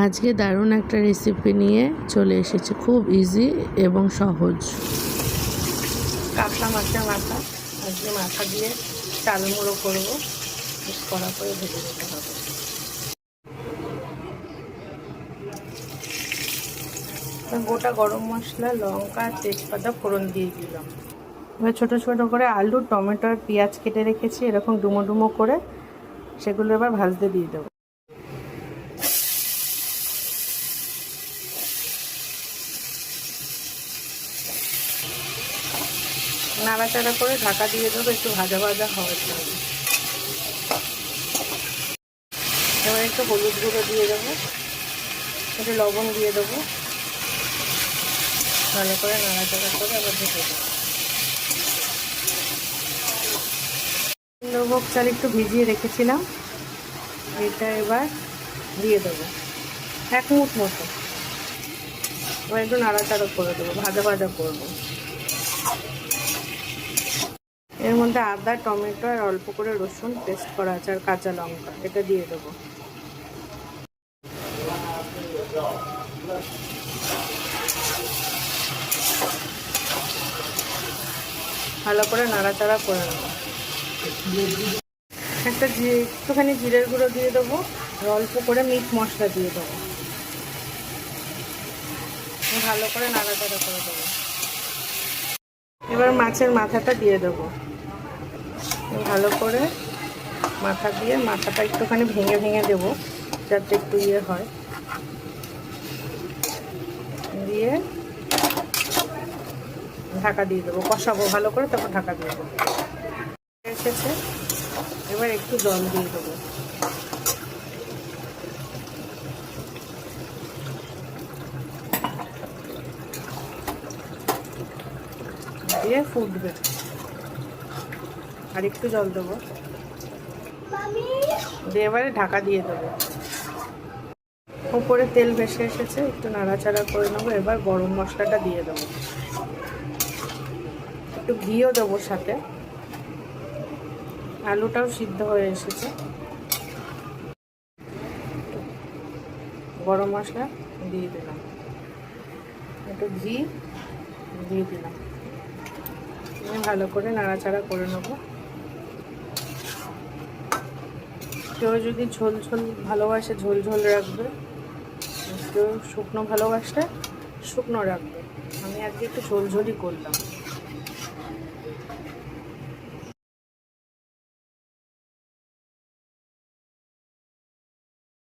আজকে দারুণ একটা রেসিপি নিয়ে চলে এসেছি, খুব ইজি এবং সহজ। কাতলা মাছের মাথা, আজকে মাথা দিয়ে চাল মুড়ো করবো। কড়া করে ভেজে দিতে হবে। গোটা গরম মশলা, লঙ্কা, তেজপাতা ফোড়ন দিয়ে দিলাম। এবার ছোটো ছোটো করে আলু, টমেটো আর পেঁয়াজ কেটে রেখেছি এরকম ডুমো ডুমো করে, সেগুলো এবার ভাজতে দিয়ে দেবো। নাড়াচাড়া করে ঢাকা দিয়ে দেবো একটু ভাজা ভাজা হওয়ার জন্য। এবার একটু হলুদ গুঁড়ো দিয়ে দেবো, একটু লবণ দিয়ে দেবো, ভালো করে নাড়াচাড়া করে আবার ঢেকে দেবো। গোবিন্দভোগ চাল একটু ভিজিয়ে রেখেছিলাম, এটা এবার দিয়ে দেবো এক মুঠ মতো। এবার একটু নাড়াচাড়া করে দেবো, ভাজা ভাজা করবো। এর মধ্যে আদা, টমেটো আর অল্প করে রসুন পেস্ট করা আছে আর কাঁচা লঙ্কা, এটা দিয়ে দেবো। ভালো করে নাড়াচাড়া করে নেবো। একটুখানি জিরের গুঁড়ো দিয়ে দেবো আর অল্প করে মিট মশলা দিয়ে দেবো। ভালো করে নাড়াচাড়া করে দেবো। এবার মাছের মাথাটা দিয়ে দেবো। ভালো করে মাথা দিয়ে মাথাটা একটুখানি ভেঙে ভেঙে দেবো যাতে একটু ইয়ে হয়, দিয়ে ঢাকা দিয়ে দেবো। কষাবো ভালো করে, তারপর ঢাকা দিয়ে দেবো। এসেছে, এবার একটু জল দিয়ে দেবো। দিয়ে ফুটবে, আর একটু জল দেবো, দিয়ে এবারে ঢাকা দিয়ে দেবো। উপরে তেল ভেসে এসেছে, একটু নাড়াচাড়া করে নেবো। এবার গরম মশলাটা দিয়ে দেবো, একটু ঘিও দেবো সাথে। আলুটাও সিদ্ধ হয়ে এসেছে। গরম মশলা দিয়ে দিলাম, একটু ঘি দিয়ে দিলাম। ভালো করে নাড়াচাড়া করে নেবো। কেউ যদি ঝোল ঝোল ভালোবাসে ঝোল ঝোল রাখবে, কেউ শুকনো ভালোবাসলে শুকনো রাখবে। আমি আজকে একটু ঝোল ঝোলই করলাম।